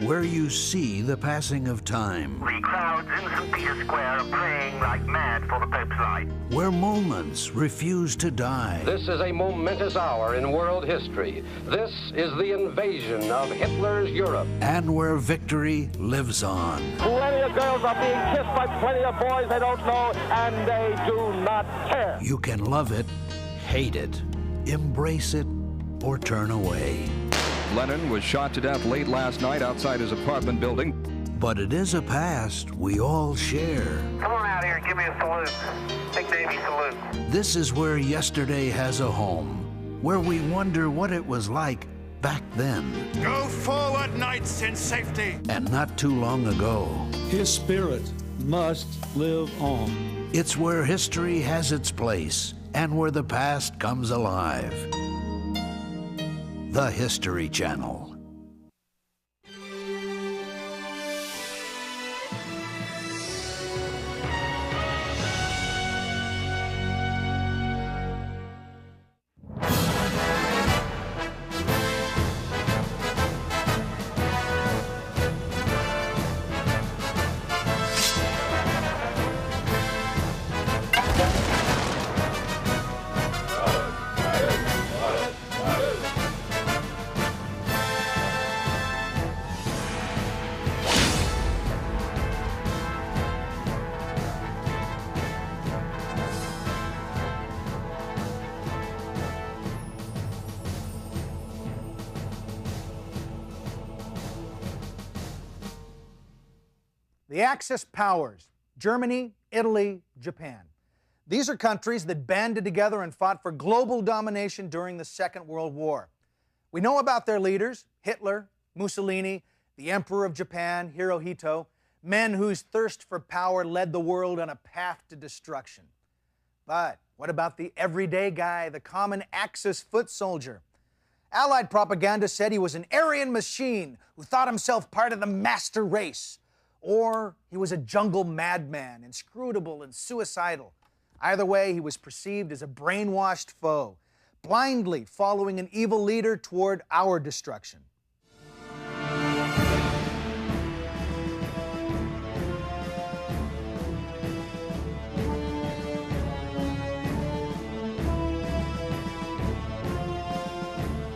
where you see the passing of time. The crowds in St. Peter's Square are praying like mad for the Pope's light. Where moments refuse to die. This is a momentous hour in world history. This is the invasion of Hitler's Europe. And where victory lives on. Plenty of girls are being kissed by plenty of boys they don't know, and they do not care. You can love it, hate it, embrace it, or turn away. Lennon was shot to death late last night outside his apartment building. But it is a past we all share. Come on out here and give me a salute. Big Navy salute. This is where yesterday has a home, where we wonder what it was like back then. Go forward, knights, in safety. And not too long ago. His spirit must live on. It's where history has its place and where the past comes alive. The History Channel. The Axis powers, Germany, Italy, Japan. These are countries that banded together and fought for global domination during the Second World War. We know about their leaders, Hitler, Mussolini, the Emperor of Japan, Hirohito, men whose thirst for power led the world on a path to destruction. But what about the everyday guy, the common Axis foot soldier? Allied propaganda said he was an Aryan machine who thought himself part of the master race. Or he was a jungle madman, inscrutable and suicidal. Either way, he was perceived as a brainwashed foe, blindly following an evil leader toward our destruction.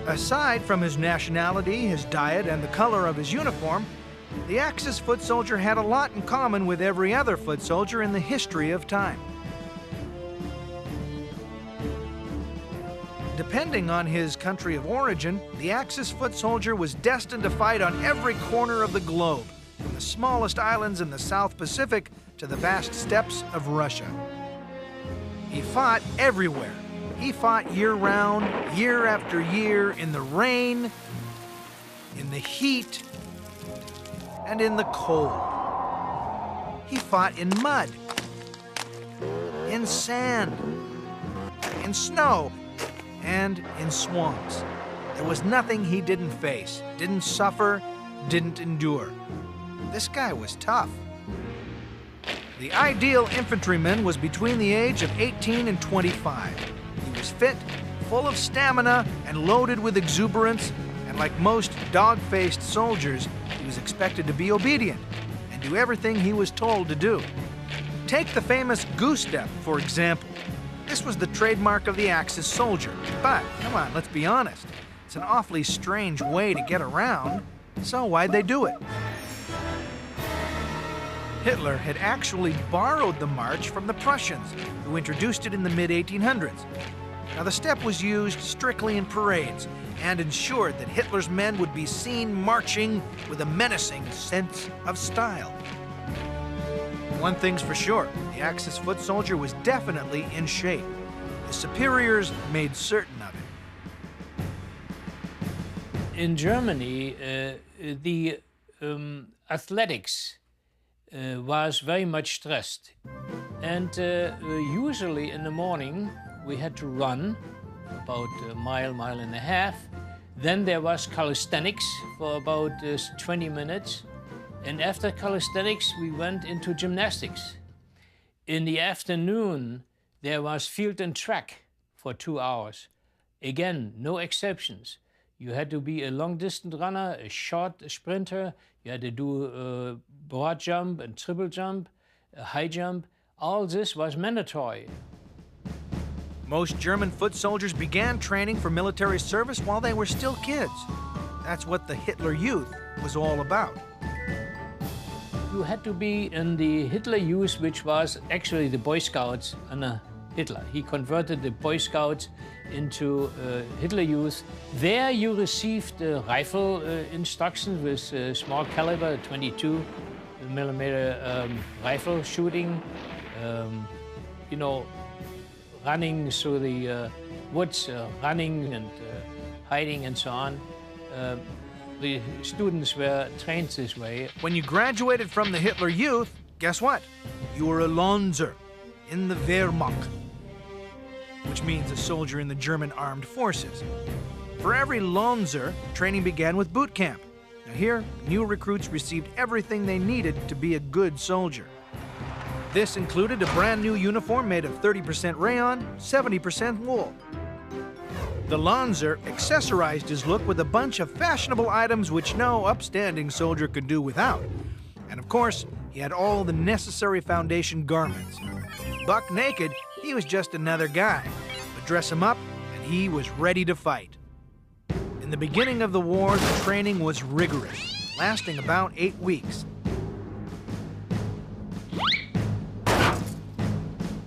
Aside from his nationality, his diet, and the color of his uniform, the Axis foot soldier had a lot in common with every other foot soldier in the history of time. Depending on his country of origin, the Axis foot soldier was destined to fight on every corner of the globe, from the smallest islands in the South Pacific to the vast steppes of Russia. He fought everywhere. He fought year-round, year after year, in the rain, in the heat, and in the cold. He fought in mud, in sand, in snow, and in swamps. There was nothing he didn't face, didn't suffer, didn't endure. This guy was tough. The ideal infantryman was between the age of 18 and 25. He was fit, full of stamina, and loaded with exuberance, and like most dog-faced soldiers, he was expected to be obedient and do everything he was told to do. Take the famous goose step, for example. This was the trademark of the Axis soldier. But, come on, let's be honest. It's an awfully strange way to get around, so why'd they do it? Hitler had actually borrowed the march from the Prussians, who introduced it in the mid-1800s. Now, the step was used strictly in parades and ensured that Hitler's men would be seen marching with a menacing sense of style. One thing's for sure, the Axis foot soldier was definitely in shape. The superiors made certain of it. In Germany, the athletics was very much stressed. And usually in the morning, we had to run about a mile, mile and a half. Then there was calisthenics for about 20 minutes. And after calisthenics, we went into gymnastics. In the afternoon, there was field and track for 2 hours. Again, no exceptions. You had to be a long-distance runner, a short sprinter. You had to do a broad jump and triple jump, a high jump. All this was mandatory. Most German foot soldiers began training for military service while they were still kids. That's what the Hitler Youth was all about. You had to be in the Hitler Youth, which was actually the Boy Scouts under Hitler. He converted the Boy Scouts into Hitler Youth. There you received rifle instructions with small caliber 22 millimeter rifle shooting, you know, running through the woods, running and hiding and so on. The students were trained this way. When you graduated from the Hitler Youth, guess what? You were a Lanzer in the Wehrmacht, which means a soldier in the German armed forces. For every Lanzer, training began with boot camp. Now here, new recruits received everything they needed to be a good soldier. This included a brand new uniform made of 30% rayon, 70% wool. The Lanzer accessorized his look with a bunch of fashionable items which no upstanding soldier could do without. And of course, he had all the necessary foundation garments. Buck naked, he was just another guy. But dress him up, and he was ready to fight. In the beginning of the war, the training was rigorous, lasting about 8 weeks.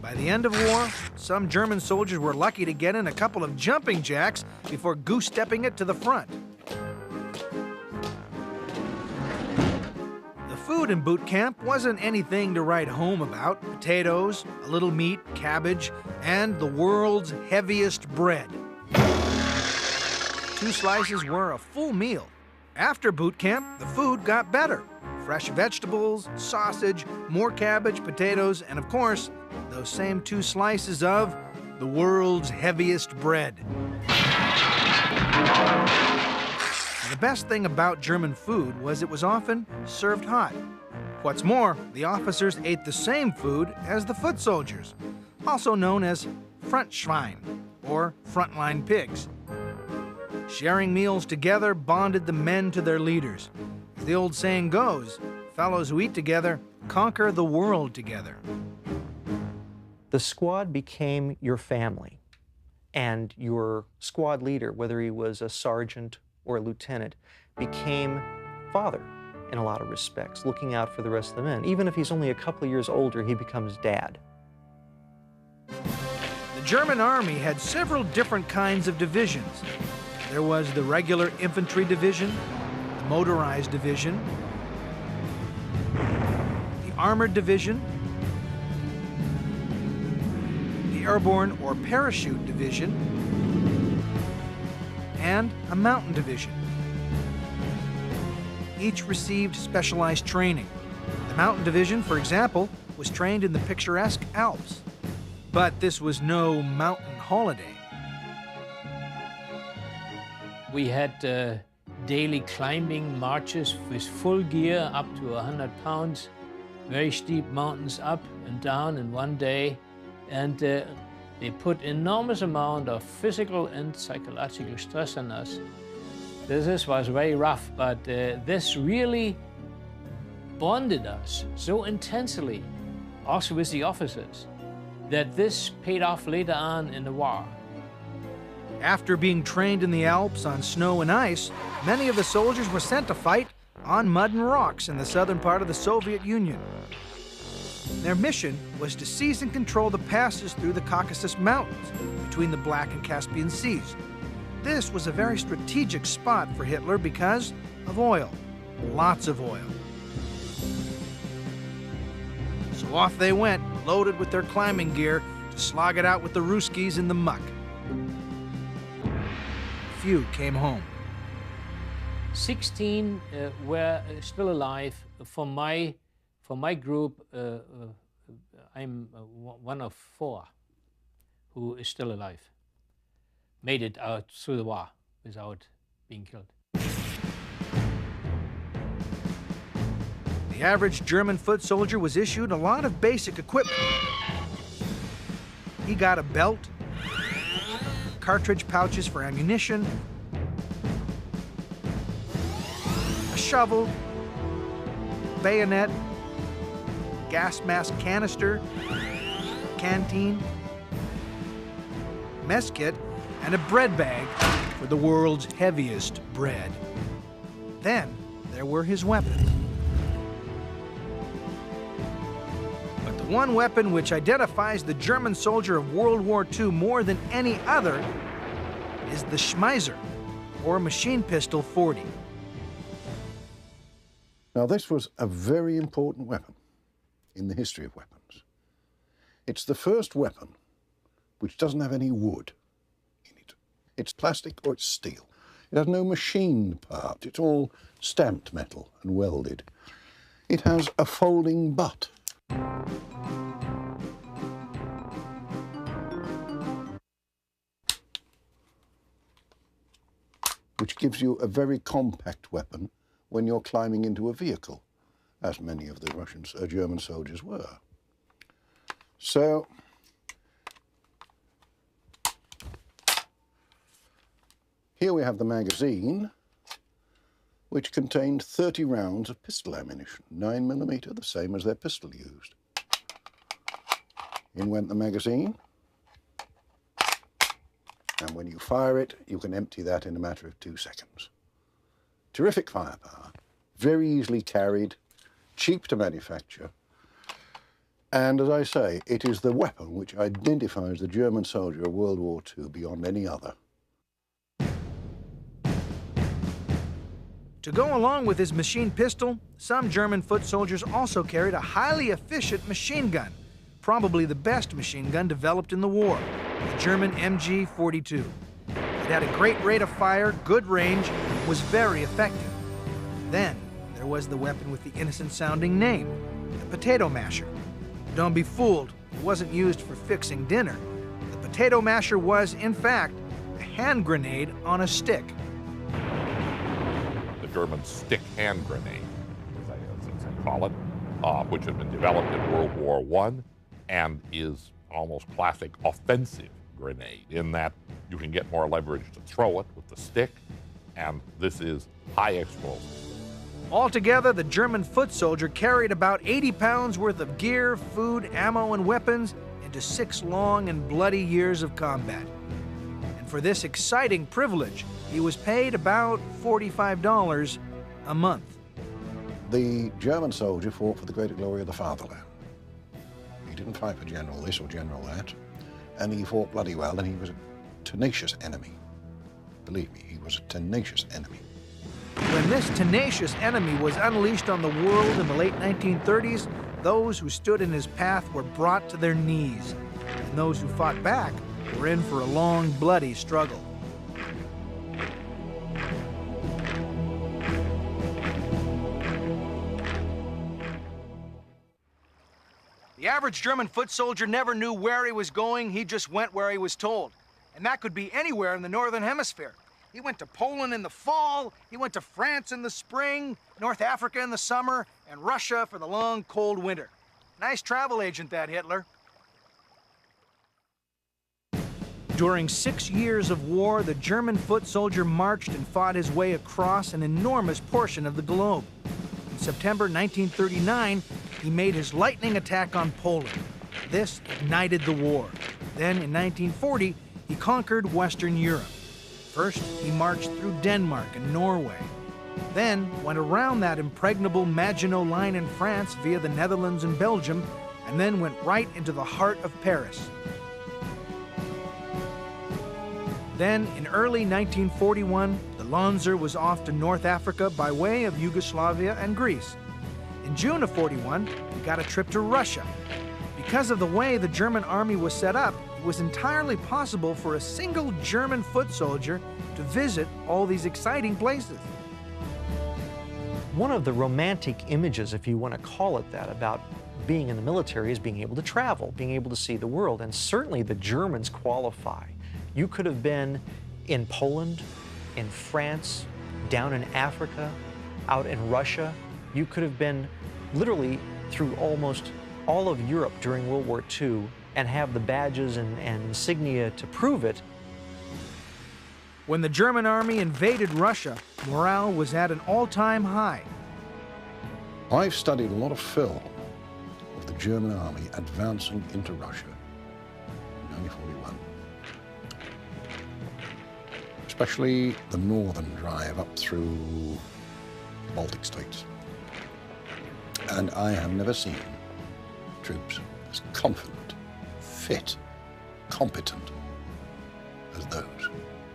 By the end of war, some German soldiers were lucky to get in a couple of jumping jacks before goose-stepping it to the front. The food in boot camp wasn't anything to write home about. Potatoes, a little meat, cabbage, and the world's heaviest bread. 2 slices were a full meal. After boot camp, the food got better. Fresh vegetables, sausage, more cabbage, potatoes, and of course, those same 2 slices of the world's heaviest bread. The best thing about German food was it was often served hot. What's more, the officers ate the same food as the foot soldiers, also known as Frontschwein, or frontline pigs. Sharing meals together bonded the men to their leaders. As the old saying goes, fellows who eat together conquer the world together. The squad became your family, and your squad leader, whether he was a sergeant or a lieutenant, became father in a lot of respects, looking out for the rest of the men. Even if he's only a couple of years older, he becomes dad. The German army had several different kinds of divisions. There was the regular infantry division, the motorized division, the armored division, the airborne or parachute division, and a mountain division. Each received specialized training. The mountain division, for example, was trained in the picturesque Alps. But this was no mountain holiday. We had daily climbing marches with full gear up to 100 pounds, very steep mountains up and down in one day. And they put enormous amount of physical and psychological stress on us. This was very rough, but this really bonded us so intensely, also with the officers, that this paid off later on in the war. After being trained in the Alps on snow and ice, many of the soldiers were sent to fight on mud and rocks in the southern part of the Soviet Union. Their mission was to seize and control the passes through the Caucasus Mountains between the Black and Caspian Seas. This was a very strategic spot for Hitler because of oil, lots of oil. So off they went, loaded with their climbing gear, to slog it out with the Ruskies in the muck. Few came home. 16 were still alive. For my group, I'm one of 4 who is still alive. Made it out through the war without being killed. The average German foot soldier was issued a lot of basic equipment. He got a belt, cartridge pouches for ammunition, shovel, bayonet, gas mask canister, canteen, mess kit, and a bread bag for the world's heaviest bread. Then there were his weapons. But the one weapon which identifies the German soldier of World War II more than any other is the Schmeisser, or machine pistol 40. Now, this was a very important weapon in the history of weapons. It's the first weapon which doesn't have any wood in it. It's plastic or it's steel. It has no machined part. It's all stamped metal and welded. It has a folding butt. Which gives you a very compact weapon when you're climbing into a vehicle, as many of the German soldiers were. So, here we have the magazine, which contained 30 rounds of pistol ammunition, 9mm, the same as their pistol used. In went the magazine, and when you fire it, you can empty that in a matter of 2 seconds. Terrific firepower, very easily carried, cheap to manufacture, and as I say, it is the weapon which identifies the German soldier of World War II beyond any other. To go along with his machine pistol, some German foot soldiers also carried a highly efficient machine gun, probably the best machine gun developed in the war, the German MG-42. It had a great rate of fire, good range, was very effective. Then there was the weapon with the innocent-sounding name, the potato masher. Don't be fooled, it wasn't used for fixing dinner. The potato masher was, in fact, a hand grenade on a stick. The German stick hand grenade, as they call it, which had been developed in World War I and is almost classic offensive grenade in that you can get more leverage to throw it with the stick, and this is high explosive. Altogether, the German foot soldier carried about 80 pounds worth of gear, food, ammo, and weapons into 6 long and bloody years of combat. And for this exciting privilege, he was paid about $45 a month. The German soldier fought for the greater glory of the fatherland. He didn't fight for general this or general that, and he fought bloody well, and he was a tenacious enemy. Believe me, he was a tenacious enemy. When this tenacious enemy was unleashed on the world in the late 1930s, those who stood in his path were brought to their knees, and those who fought back were in for a long, bloody struggle. The average German foot soldier never knew where he was going, he just went where he was told. And that could be anywhere in the Northern Hemisphere. He went to Poland in the fall, he went to France in the spring, North Africa in the summer, and Russia for the long, cold winter. Nice travel agent, that Hitler. During 6 years of war, the German foot soldier marched and fought his way across an enormous portion of the globe. In September 1939, he made his lightning attack on Poland. This ignited the war. Then, in 1940, he conquered Western Europe. First, he marched through Denmark and Norway. Then, went around that impregnable Maginot Line in France via the Netherlands and Belgium, and then went right into the heart of Paris. Then, in early 1941, the Lanzer was off to North Africa by way of Yugoslavia and Greece. In June of '41, he got a trip to Russia. Because of the way the German army was set up, it was entirely possible for a single German foot soldier to visit all these exciting places. One of the romantic images, if you want to call it that, about being in the military is being able to travel, being able to see the world, and certainly the Germans qualify. You could have been in Poland, in France, down in Africa, out in Russia. You could have been literally through almost all of Europe during World War II and have the badges and insignia to prove it. When the German army invaded Russia, morale was at an all-time high. I've studied a lot of film of the German army advancing into Russia in 1941. Especially the northern drive up through the Baltic states. And I have never seen troops as confident, fit, competent as those.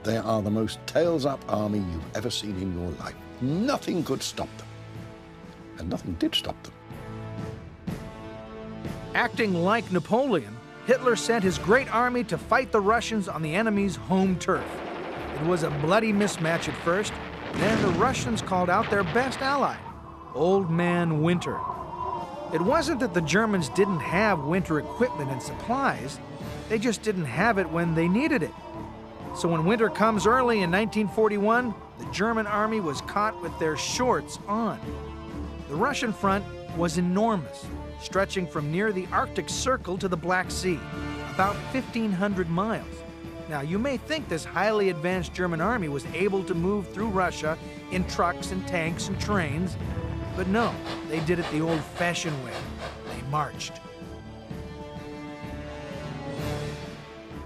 They are the most tails-up army you've ever seen in your life. Nothing could stop them. And nothing did stop them. Acting like Napoleon, Hitler sent his great army to fight the Russians on the enemy's home turf. It was a bloody mismatch at first. Then the Russians called out their best ally, Old Man Winter. It wasn't that the Germans didn't have winter equipment and supplies. They just didn't have it when they needed it. So when winter comes early in 1941, the German army was caught with their shorts on. The Russian front was enormous, stretching from near the Arctic Circle to the Black Sea, about 1,500 miles. Now, you may think this highly advanced German army was able to move through Russia in trucks and tanks and trains, but no, they did it the old-fashioned way. They marched.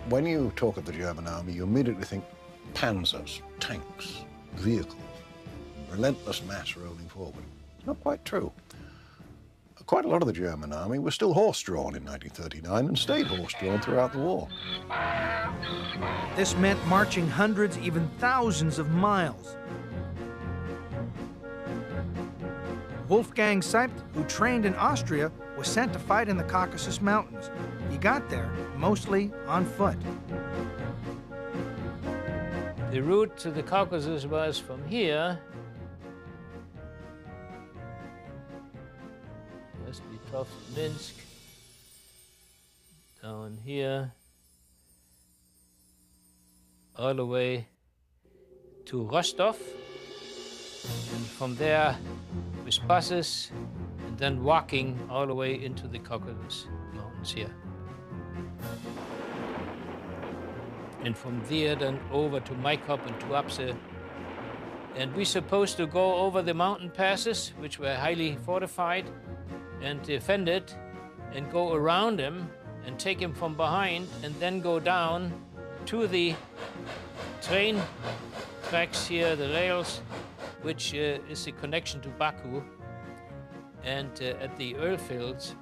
When you talk of the German army, you immediately think panzers, tanks, vehicles, relentless mass rolling forward. Not quite true. Quite a lot of the German army was still horse-drawn in 1939 and stayed horse-drawn throughout the war. This meant marching hundreds, even thousands of miles. Wolfgang Seipt, who trained in Austria, was sent to fight in the Caucasus Mountains. He got there mostly on foot. The route to the Caucasus was from here. Minsk, down here, all the way to Rostov, and from there with buses, and then walking all the way into the Caucasus Mountains here. And from there then over to Maikop and Tuapse. And we're supposed to go over the mountain passes, which were highly fortified, and defend it, and go around him and take him from behind, and then go down to the train tracks here, the rails, which is the connection to Baku, and at the oil fields.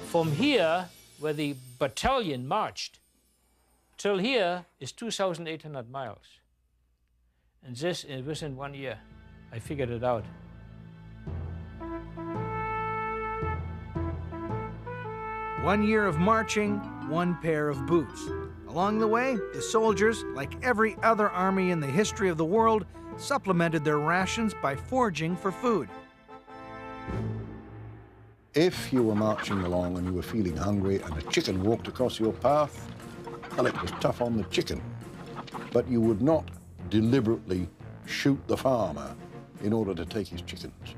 From here, where the battalion marched, till here is 2,800 miles. And this is within 1 year. I figured it out. One year of marching, one pair of boots. Along the way, the soldiers, like every other army in the history of the world, supplemented their rations by foraging for food. If you were marching along and you were feeling hungry and a chicken walked across your path, well, it was tough on the chicken. But you would not deliberately shoot the farmer in order to take his chickens.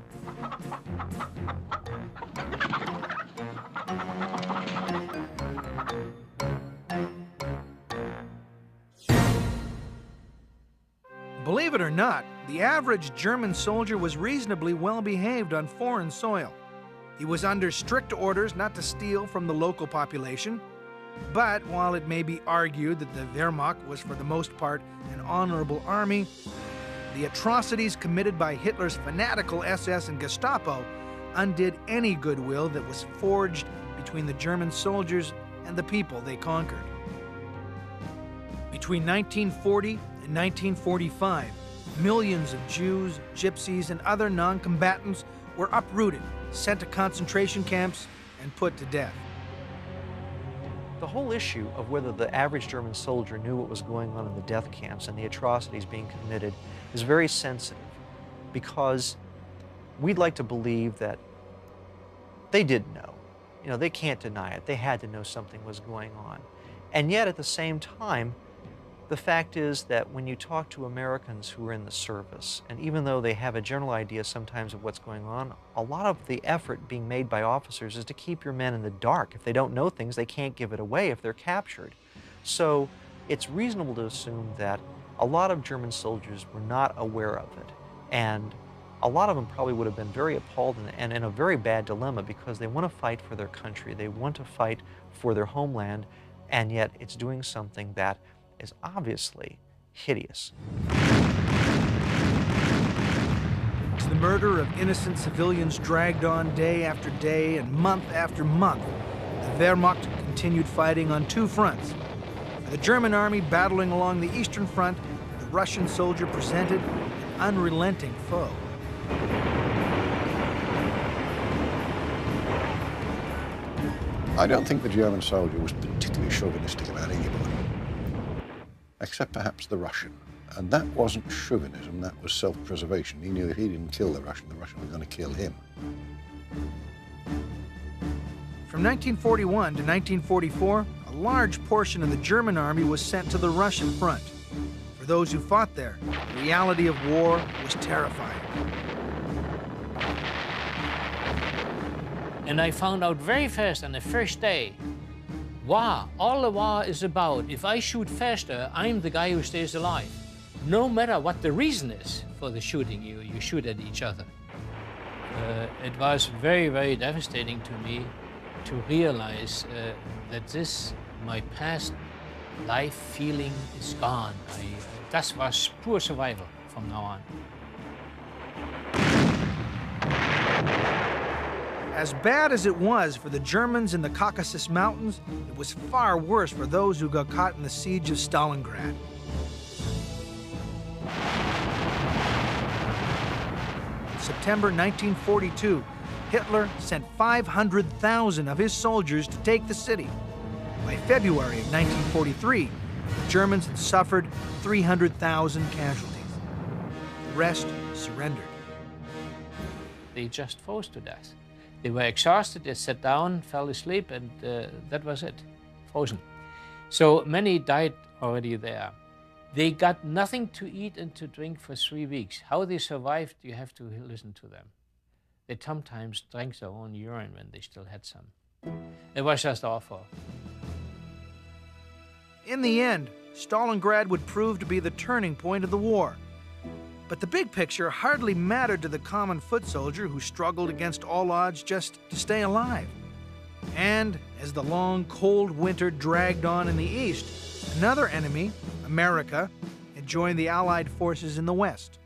Believe it or not, the average German soldier was reasonably well behaved on foreign soil. He was under strict orders not to steal from the local population, but while it may be argued that the Wehrmacht was for the most part an honorable army, the atrocities committed by Hitler's fanatical SS and Gestapo undid any goodwill that was forged between the German soldiers and the people they conquered. Between 1940 and 1945, millions of Jews, Gypsies, and other non-combatants were uprooted, sent to concentration camps, and put to death. The whole issue of whether the average German soldier knew what was going on in the death camps and the atrocities being committed is very sensitive, because we'd like to believe that they did know. You know, they can't deny it. They had to know something was going on. And yet, at the same time, the fact is that when you talk to Americans who are in the service, and even though they have a general idea sometimes of what's going on, a lot of the effort being made by officers is to keep your men in the dark. If they don't know things, they can't give it away if they're captured. So it's reasonable to assume that a lot of German soldiers were not aware of it. And a lot of them probably would have been very appalled and in a very bad dilemma because they want to fight for their country, they want to fight for their homeland, and yet it's doing something that is obviously hideous. As the murder of innocent civilians dragged on day after day and month after month, the Wehrmacht continued fighting on two fronts. The German army battling along the Eastern Front, the Russian soldier presented an unrelenting foe. I don't think the German soldier was particularly chauvinistic about anybody, except perhaps the Russian. And that wasn't chauvinism, that was self-preservation. He knew if he didn't kill the Russian was going to kill him. From 1941 to 1944, a large portion of the German army was sent to the Russian front. For those who fought there, the reality of war was terrifying. And I found out very fast on the first day, wow, all the war is about, if I shoot faster, I'm the guy who stays alive. No matter what the reason is for the shooting, you shoot at each other. It was very, very devastating to me to realize that my past life feeling is gone. That was pure survival from now on. As bad as it was for the Germans in the Caucasus Mountains, it was far worse for those who got caught in the siege of Stalingrad. In September 1942, Hitler sent 500,000 of his soldiers to take the city. By February of 1943, the Germans had suffered 300,000 casualties. The rest surrendered. They just froze to death. They were exhausted, they sat down, fell asleep, and that was it, frozen. So many died already there. They got nothing to eat and to drink for 3 weeks. How they survived, you have to listen to them. They sometimes drank their own urine when they still had some. It was just awful. In the end, Stalingrad would prove to be the turning point of the war. But the big picture hardly mattered to the common foot soldier who struggled against all odds just to stay alive. And as the long, cold winter dragged on in the east, another enemy, America, had joined the Allied forces in the west.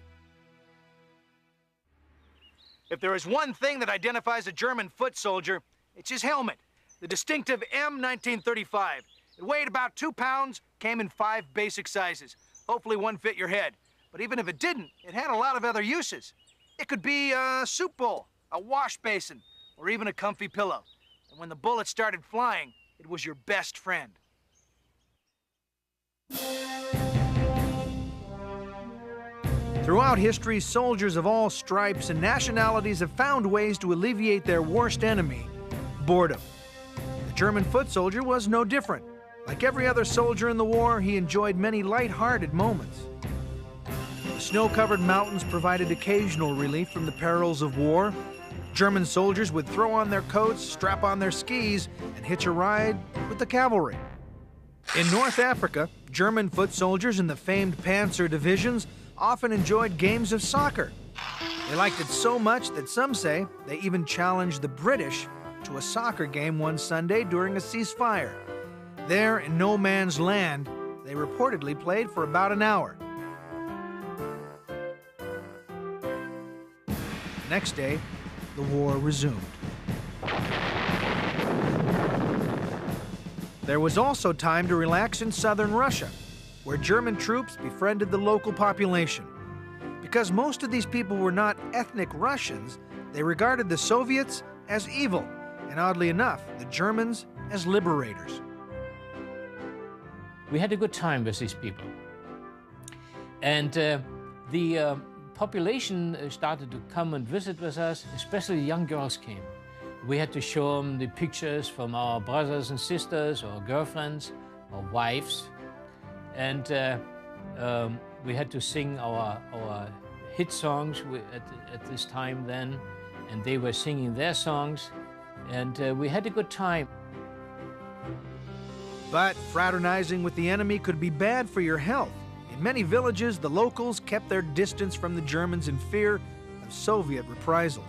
If there is one thing that identifies a German foot soldier, it's his helmet, the distinctive M1935. It weighed about 2 pounds, came in 5 basic sizes. Hopefully one fit your head. But even if it didn't, it had a lot of other uses. It could be a soup bowl, a wash basin, or even a comfy pillow. And when the bullets started flying, it was your best friend. Throughout history, soldiers of all stripes and nationalities have found ways to alleviate their worst enemy, boredom. The German foot soldier was no different. Like every other soldier in the war, he enjoyed many light-hearted moments. The snow-covered mountains provided occasional relief from the perils of war. German soldiers would throw on their coats, strap on their skis, and hitch a ride with the cavalry. In North Africa, German foot soldiers in the famed Panzer divisions often enjoyed games of soccer. They liked it so much that some say they even challenged the British to a soccer game one Sunday during a ceasefire. There, in no man's land, they reportedly played for about an hour. The next day, the war resumed. There was also time to relax in southern Russia, where German troops befriended the local population. Because most of these people were not ethnic Russians, they regarded the Soviets as evil, and oddly enough, the Germans as liberators. We had a good time with these people. And the population started to come and visit with us, especially young girls came. We had to show them the pictures from our brothers and sisters, or girlfriends, or wives. And we had to sing our hit songs at this time then, and they were singing their songs, and we had a good time. But fraternizing with the enemy could be bad for your health. In many villages, the locals kept their distance from the Germans in fear of Soviet reprisals.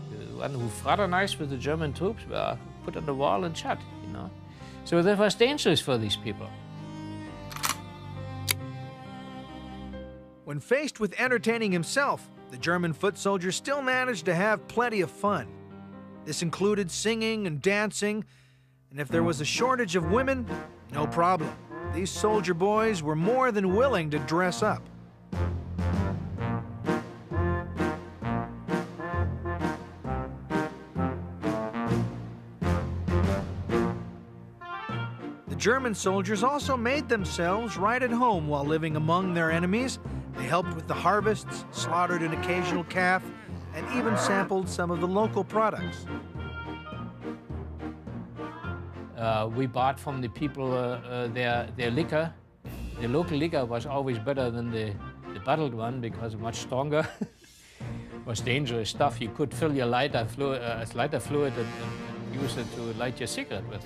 The one who fraternized with the German troops were put on the wall and shot, you know. So that was dangerous for these people. When faced with entertaining himself, the German foot soldier still managed to have plenty of fun. This included singing and dancing, and if there was a shortage of women, no problem. These soldier boys were more than willing to dress up. The German soldiers also made themselves right at home while living among their enemies. They helped with the harvests, slaughtered an occasional calf, and even sampled some of the local products. We bought from the people their liquor. The local liquor was always better than the bottled one because much stronger. It was dangerous stuff. You could fill your lighter fluid and use it to light your cigarette with.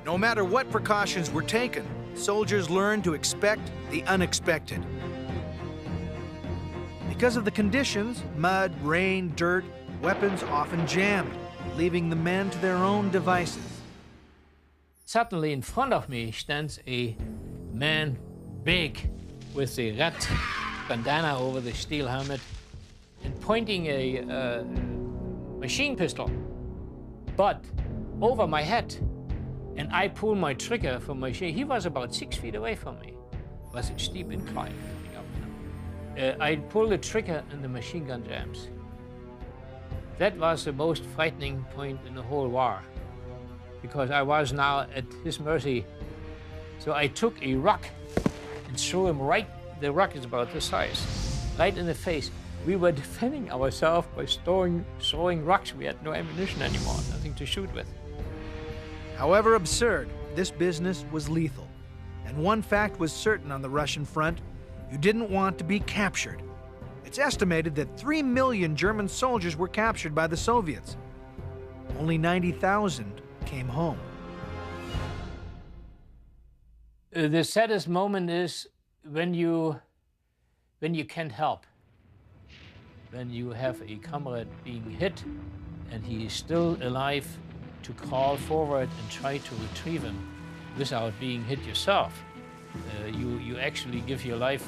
No matter what precautions were taken, soldiers learned to expect the unexpected. Because of the conditions, mud, rain, dirt, weapons often jammed, leaving the men to their own devices. Suddenly in front of me stands a man, big, with a red bandana over the steel helmet and pointing a machine pistol, but over my head. And I pull my trigger from my machine. He was about 6 feet away from me. It was a steep incline. I pull the trigger and the machine gun jams. That was the most frightening point in the whole war, because I was now at his mercy. So I took a rock and threw him right, the rock is about this size, right in the face. We were defending ourselves by throwing rocks. We had no ammunition anymore, nothing to shoot with. However absurd, this business was lethal. And one fact was certain on the Russian front: you didn't want to be captured. It's estimated that 3 million German soldiers were captured by the Soviets. Only 90,000 came home. The saddest moment is when you can't help. When you have a comrade being hit and he is still alive, to crawl forward and try to retrieve him without being hit yourself. You actually give your life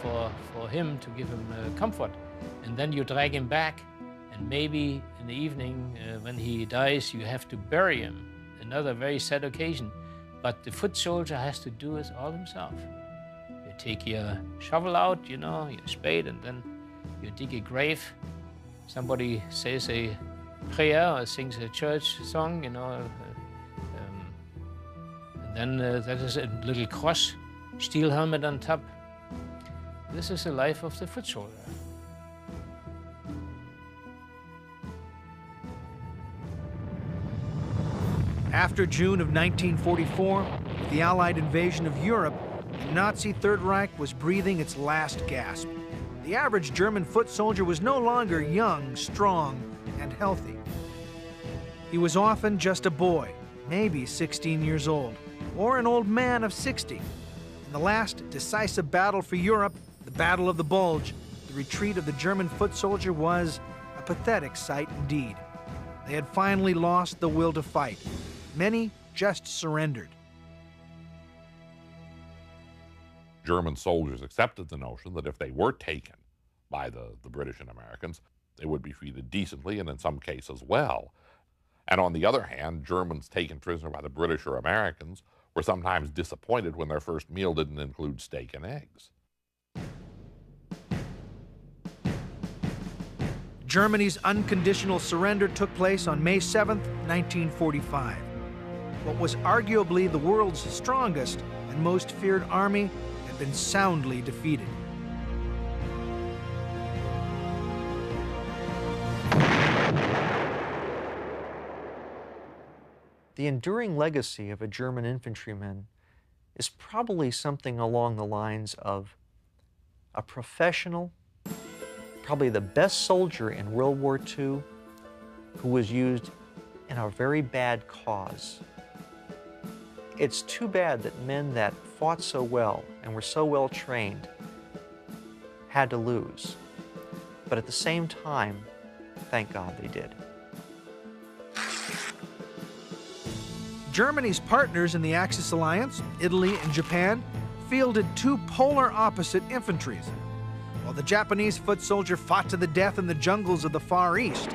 for him, to give him comfort. And then you drag him back, and maybe in the evening when he dies, you have to bury him. Another very sad occasion. But the foot soldier has to do it all himself. You take your shovel out, you know, your spade, and then you dig a grave. Somebody says a prayer or sings a church song, you know, and then that is a little cross, steel helmet on top. This is the life of the foot soldier. After June of 1944, with the Allied invasion of Europe, the Nazi Third Reich was breathing its last gasp. The average German foot soldier was no longer young, strong, and healthy. He was often just a boy, maybe 16 years old, or an old man of 60. In the last decisive battle for Europe, the Battle of the Bulge, the retreat of the German foot soldier was a pathetic sight indeed. They had finally lost the will to fight. Many just surrendered. German soldiers accepted the notion that if they were taken by the British and Americans, they would be treated decently and in some cases well. And on the other hand, Germans taken prisoner by the British or Americans were sometimes disappointed when their first meal didn't include steak and eggs. Germany's unconditional surrender took place on May 7, 1945. What was arguably the world's strongest and most feared army had been soundly defeated. The enduring legacy of a German infantryman is probably something along the lines of a professional, probably the best soldier in World War II, who was used in a very bad cause. It's too bad that men that fought so well and were so well trained had to lose. But at the same time, thank God they did. Germany's partners in the Axis alliance, Italy and Japan, fielded two polar opposite infantries, while the Japanese foot soldier fought to the death in the jungles of the Far East.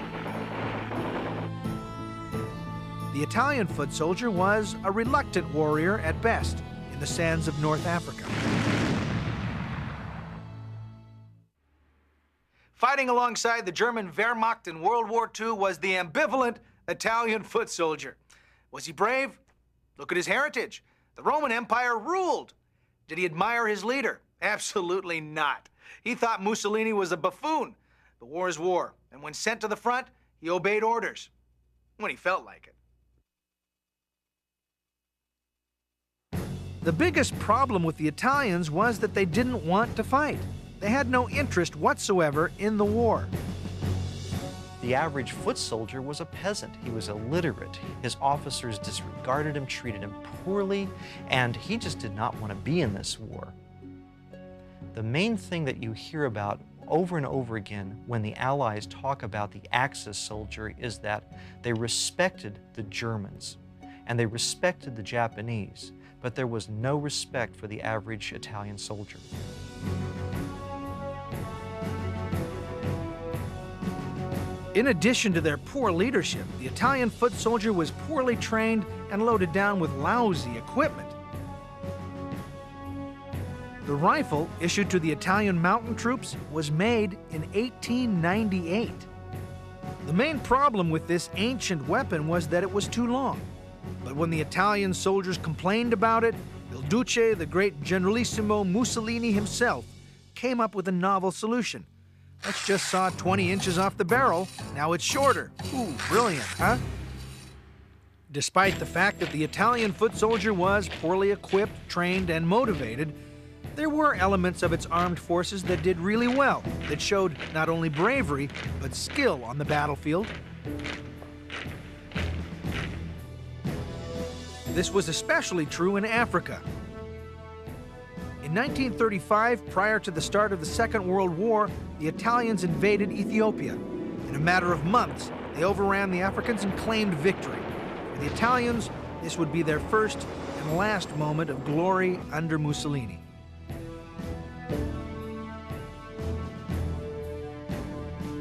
The Italian foot soldier was a reluctant warrior at best in the sands of North Africa. Fighting alongside the German Wehrmacht in World War II was the ambivalent Italian foot soldier. Was he brave? Look at his heritage. The Roman Empire ruled. Did he admire his leader? Absolutely not. He thought Mussolini was a buffoon. The war is war, and when sent to the front, he obeyed orders when he felt like it. The biggest problem with the Italians was that they didn't want to fight. They had no interest whatsoever in the war. The average foot soldier was a peasant. He was illiterate. His officers disregarded him, treated him poorly, and he just did not want to be in this war. The main thing that you hear about over and over again when the Allies talk about the Axis soldier is that they respected the Germans and they respected the Japanese, but there was no respect for the average Italian soldier. In addition to their poor leadership, the Italian foot soldier was poorly trained and loaded down with lousy equipment. The rifle issued to the Italian mountain troops was made in 1898. The main problem with this ancient weapon was that it was too long. But when the Italian soldiers complained about it, Il Duce, the great Generalissimo Mussolini himself, came up with a novel solution. Let's just saw 20 inches off the barrel. Now it's shorter. Ooh, brilliant, huh? Despite the fact that the Italian foot soldier was poorly equipped, trained, and motivated, there were elements of its armed forces that did really well, that showed not only bravery, but skill on the battlefield. This was especially true in Africa. In 1935, prior to the start of the Second World War, the Italians invaded Ethiopia. In a matter of months, they overran the Africans and claimed victory. For the Italians, this would be their first and last moment of glory under Mussolini.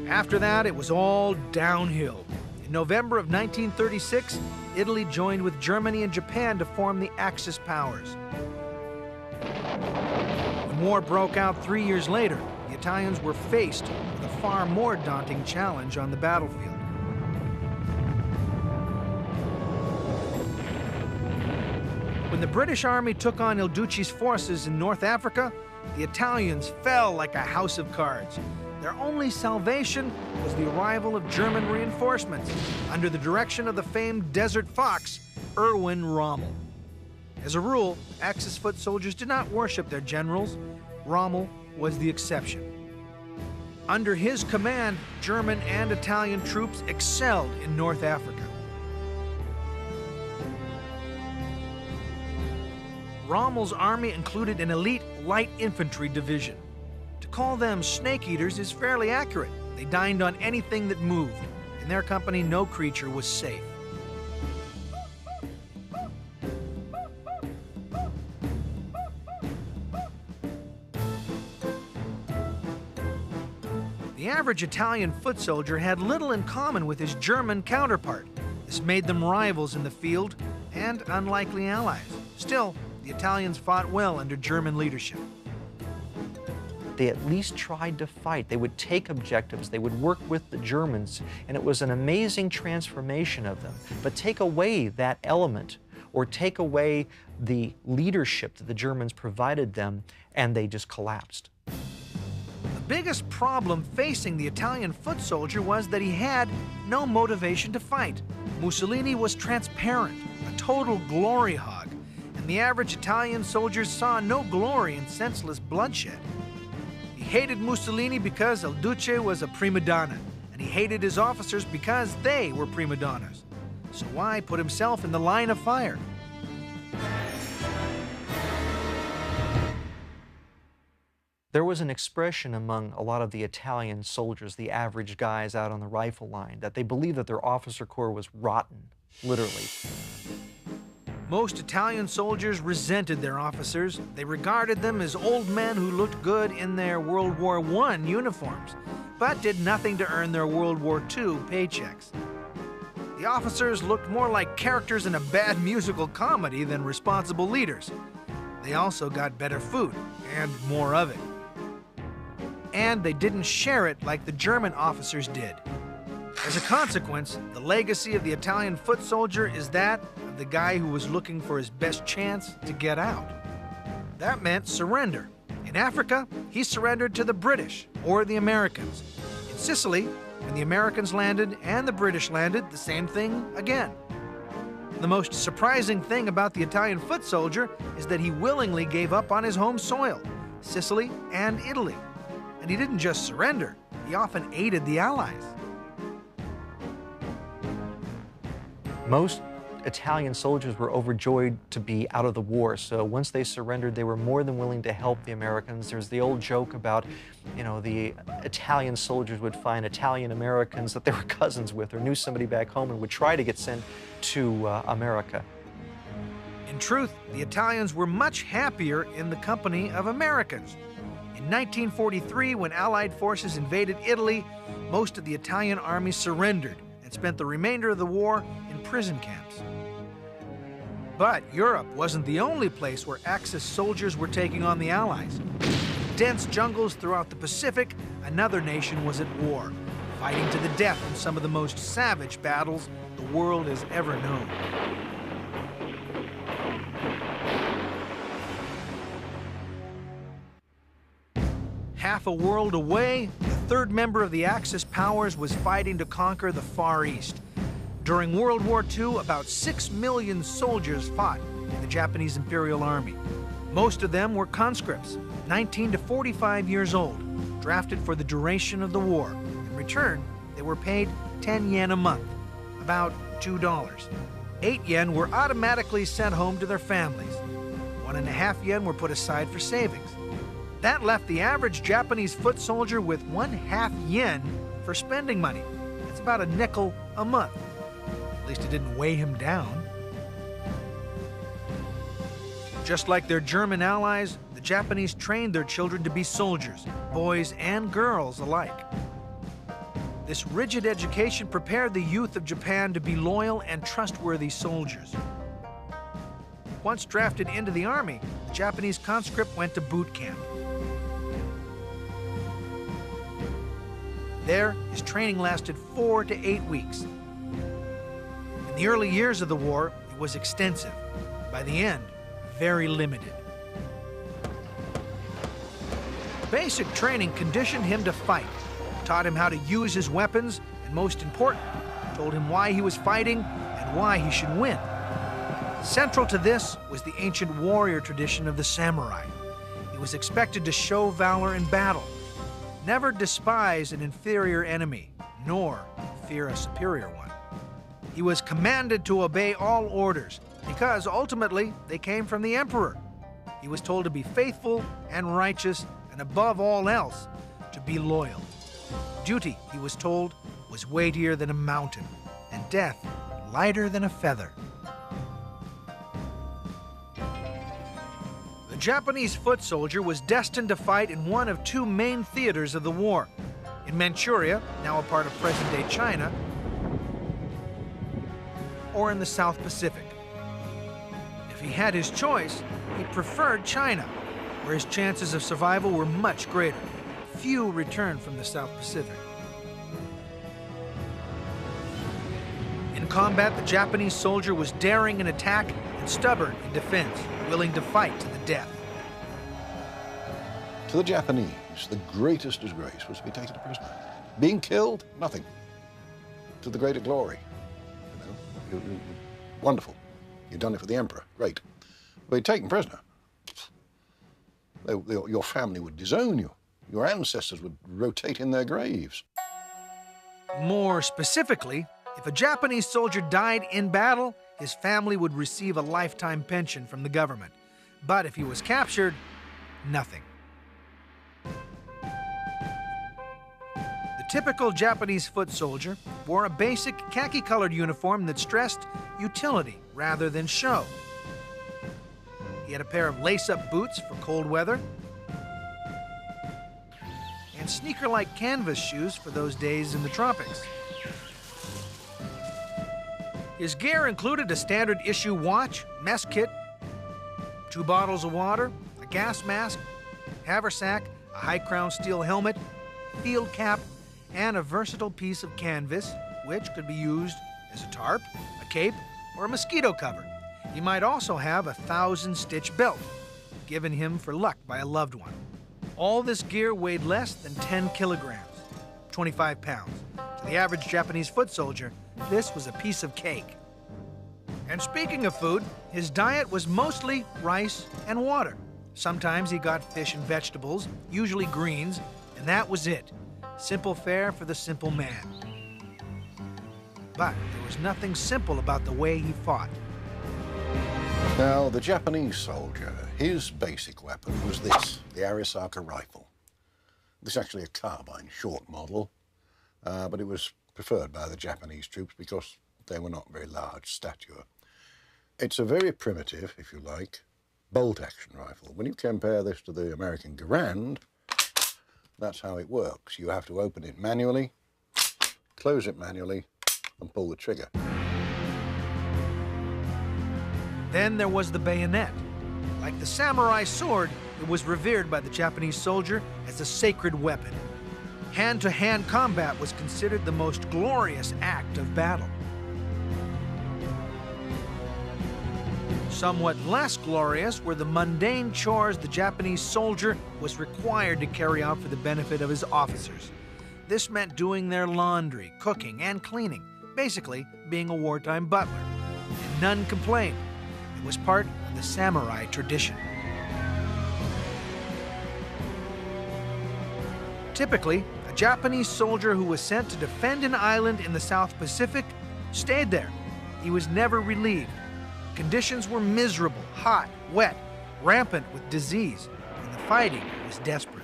After that, it was all downhill. In November of 1936, Italy joined with Germany and Japan to form the Axis powers. When war broke out 3 years later, the Italians were faced with a far more daunting challenge on the battlefield. When the British Army took on Il Duce's forces in North Africa, the Italians fell like a house of cards. Their only salvation was the arrival of German reinforcements under the direction of the famed Desert Fox, Erwin Rommel. As a rule, Axis foot soldiers did not worship their generals. Rommel was the exception. Under his command, German and Italian troops excelled in North Africa. Rommel's army included an elite light infantry division. To call them snake eaters is fairly accurate. They dined on anything that moved. In their company, no creature was safe. The average Italian foot soldier had little in common with his German counterpart. This made them rivals in the field and unlikely allies. Still, the Italians fought well under German leadership. They at least tried to fight. They would take objectives. They would work with the Germans, and it was an amazing transformation of them. But take away that element, or take away the leadership that the Germans provided them, and they just collapsed. The biggest problem facing the Italian foot soldier was that he had no motivation to fight. Mussolini was transparent, a total glory hog, and the average Italian soldier saw no glory in senseless bloodshed. He hated Mussolini because Il Duce was a prima donna, and he hated his officers because they were prima donnas. so why put himself in the line of fire? There was an expression among a lot of the Italian soldiers, the average guys out on the rifle line, that they believed that their officer corps was rotten, literally. Most Italian soldiers resented their officers. They regarded them as old men who looked good in their World War I uniforms, but did nothing to earn their World War II paychecks. The officers looked more like characters in a bad musical comedy than responsible leaders. They also got better food, and more of it. And they didn't share it like the German officers did. As a consequence, the legacy of the Italian foot soldier is that of the guy who was looking for his best chance to get out. That meant surrender. In Africa, he surrendered to the British or the Americans. In Sicily, when the Americans landed and the British landed, the same thing again. The most surprising thing about the Italian foot soldier is that he willingly gave up on his home soil, Sicily and Italy. And he didn't just surrender, he often aided the Allies. Most Italian soldiers were overjoyed to be out of the war, so once they surrendered, they were more than willing to help the Americans. There's the old joke about, the Italian soldiers would find Italian Americans that they were cousins with or knew somebody back home and would try to get sent to America. In truth, the Italians were much happier in the company of Americans. In 1943, when Allied forces invaded Italy, most of the Italian army surrendered and spent the remainder of the war in prison camps. But Europe wasn't the only place where Axis soldiers were taking on the Allies. In dense jungles throughout the Pacific, another nation was at war, fighting to the death in some of the most savage battles the world has ever known. Half a world away, the third member of the Axis powers was fighting to conquer the Far East. During World War II, about 6 million soldiers fought in the Japanese Imperial Army. Most of them were conscripts, 19 to 45 years old, drafted for the duration of the war. In return, they were paid 10 yen a month, about $2. 8 yen were automatically sent home to their families. 1.5 yen were put aside for savings. That left the average Japanese foot soldier with 1/2 yen for spending money. That's about a nickel a month. At least it didn't weigh him down. Just like their German allies, the Japanese trained their children to be soldiers, boys and girls alike. This rigid education prepared the youth of Japan to be loyal and trustworthy soldiers. Once drafted into the army, the Japanese conscript went to boot camp. There, his training lasted 4 to 8 weeks. In the early years of the war, it was extensive. By the end, very limited. Basic training conditioned him to fight, taught him how to use his weapons, and most important, told him why he was fighting and why he should win. Central to this was the ancient warrior tradition of the samurai. He was expected to show valor in battle, never despise an inferior enemy, nor fear a superior one. He was commanded to obey all orders, because ultimately they came from the emperor. He was told to be faithful and righteous, and above all else, to be loyal. Duty, he was told, was weightier than a mountain, and death lighter than a feather. The Japanese foot soldier was destined to fight in one of two main theaters of the war, in Manchuria, now a part of present-day China, or in the South Pacific. If he had his choice, he preferred China, where his chances of survival were much greater. Few returned from the South Pacific. In combat, the Japanese soldier was daring in attack and stubborn in defense, willing to fight to the death. To the Japanese, the greatest disgrace was to be taken prisoner. Being killed, nothing. To the greater glory. Wonderful. You've done it for the emperor, great. But you're taken prisoner. Your family would disown you. Your ancestors would rotate in their graves. More specifically, If a Japanese soldier died in battle, his family would receive a lifetime pension from the government. But if he was captured, nothing. The typical Japanese foot soldier wore a basic khaki-colored uniform that stressed utility rather than show. He had a pair of lace-up boots for cold weather and sneaker-like canvas shoes for those days in the tropics. His gear included a standard issue watch, mess kit, 2 bottles of water, a gas mask, haversack, a high-crown steel helmet, field cap, and a versatile piece of canvas which could be used as a tarp, a cape, or a mosquito cover. He might also have a 1,000-stitch belt, given him for luck by a loved one. All this gear weighed less than 10 kilograms, 25 pounds. To the average Japanese foot soldier, this was a piece of cake. And speaking of food, his diet was mostly rice and water. Sometimes he got fish and vegetables, usually greens, and that was it. Simple fare for the simple man. But there was nothing simple about the way he fought. Now, the Japanese soldier, his basic weapon was this, the Arisaka rifle. This is actually a carbine, short model, but it was preferred by the Japanese troops because they were not very large stature. It's a very primitive, if you like, bolt-action rifle. When you compare this to the American Garand, that's how it works. You have to open it manually, close it manually, and pull the trigger. Then there was the bayonet. Like the samurai sword, it was revered by the Japanese soldier as a sacred weapon. Hand-to-hand combat was considered the most glorious act of battle. Somewhat less glorious were the mundane chores the Japanese soldier was required to carry out for the benefit of his officers. This meant doing their laundry, cooking, and cleaning, basically being a wartime butler. And none complained. It was part of the samurai tradition. Typically, a Japanese soldier who was sent to defend an island in the South Pacific stayed there. He was never relieved. Conditions were miserable, hot, wet, rampant with disease, and the fighting was desperate.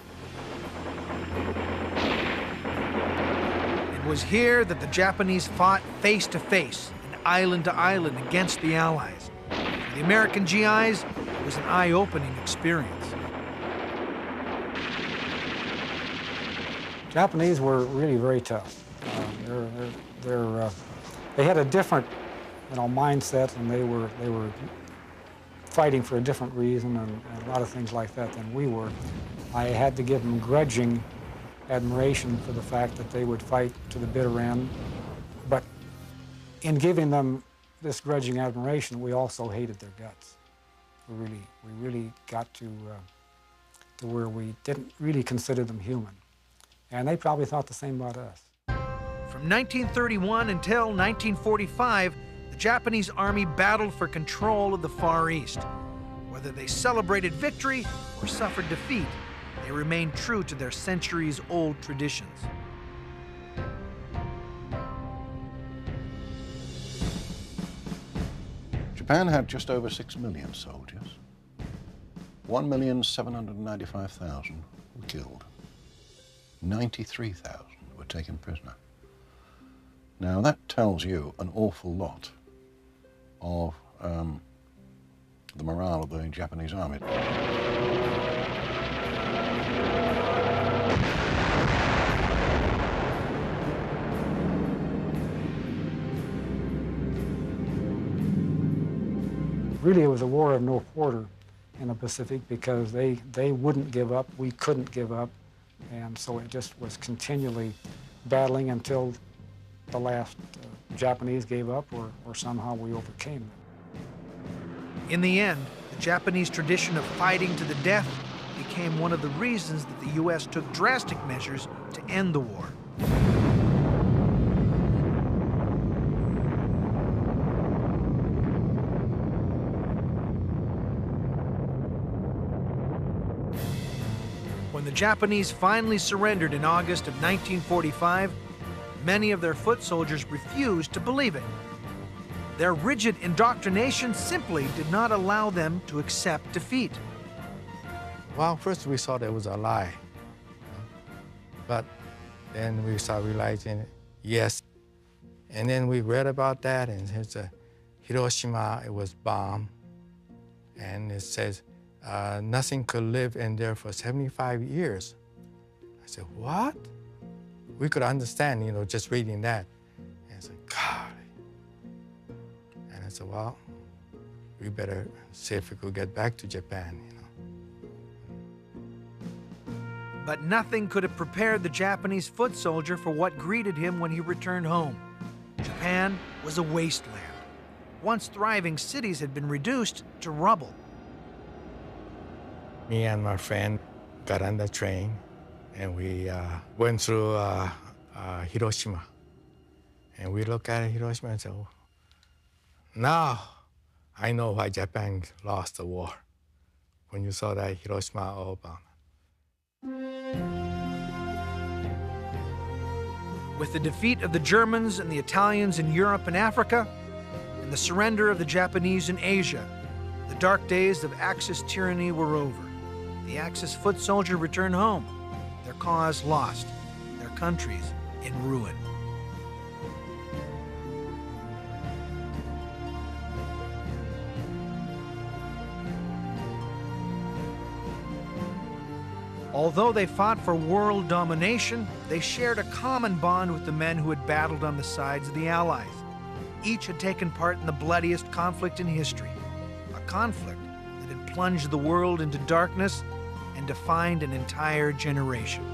It was here that the Japanese fought face to face and island to island against the Allies. For the American GIs, it was an eye-opening experience. Japanese were really very tough. They had a different, mindset, and they were fighting for a different reason and a lot of things like that than we were. I had to give them grudging admiration for the fact that they would fight to the bitter end, but in giving them this grudging admiration, we also hated their guts. We really got to where we didn't really consider them human. And they probably thought the same about us. From 1931 until 1945, the Japanese Army battled for control of the Far East. Whether they celebrated victory or suffered defeat, they remained true to their centuries-old traditions. Japan had just over 6 million soldiers. 1,795,000 were killed. 93,000 were taken prisoner. Now that tells you an awful lot of the morale of the Japanese army. Really, it was a war of no quarter in the Pacific because they wouldn't give up, we couldn't give up, and so it just was continually battling until the last Japanese gave up or somehow we overcame them. In the end, the Japanese tradition of fighting to the death became one of the reasons that the U.S. took drastic measures to end the war. When the Japanese finally surrendered in August of 1945, Many of their foot soldiers refused to believe it. Their rigid indoctrination simply did not allow them to accept defeat. Well, first we thought it was a lie. But then we started realizing, yes. And then we read about that, and it's Hiroshima, it was bombed. And it says, nothing could live in there for 75 years. I said, what? We could understand, you know, just reading that. And I said, God. And I said, well, we better see if we could get back to Japan, you know. But nothing could have prepared the Japanese foot soldier for what greeted him when he returned home. Japan was a wasteland. Once thriving cities had been reduced to rubble. Me and my friend got on the train, and we went through Hiroshima. And we looked at Hiroshima and said, oh, now I know why Japan lost the war, when you saw that Hiroshima all bombed. With the defeat of the Germans and the Italians in Europe and Africa, and the surrender of the Japanese in Asia, the dark days of Axis tyranny were over. The Axis foot soldier returned home, their cause lost, their countries in ruin. Although they fought for world domination, they shared a common bond with the men who had battled on the sides of the Allies. Each had taken part in the bloodiest conflict in history, a conflict that had plunged the world into darkness and defined an entire generation.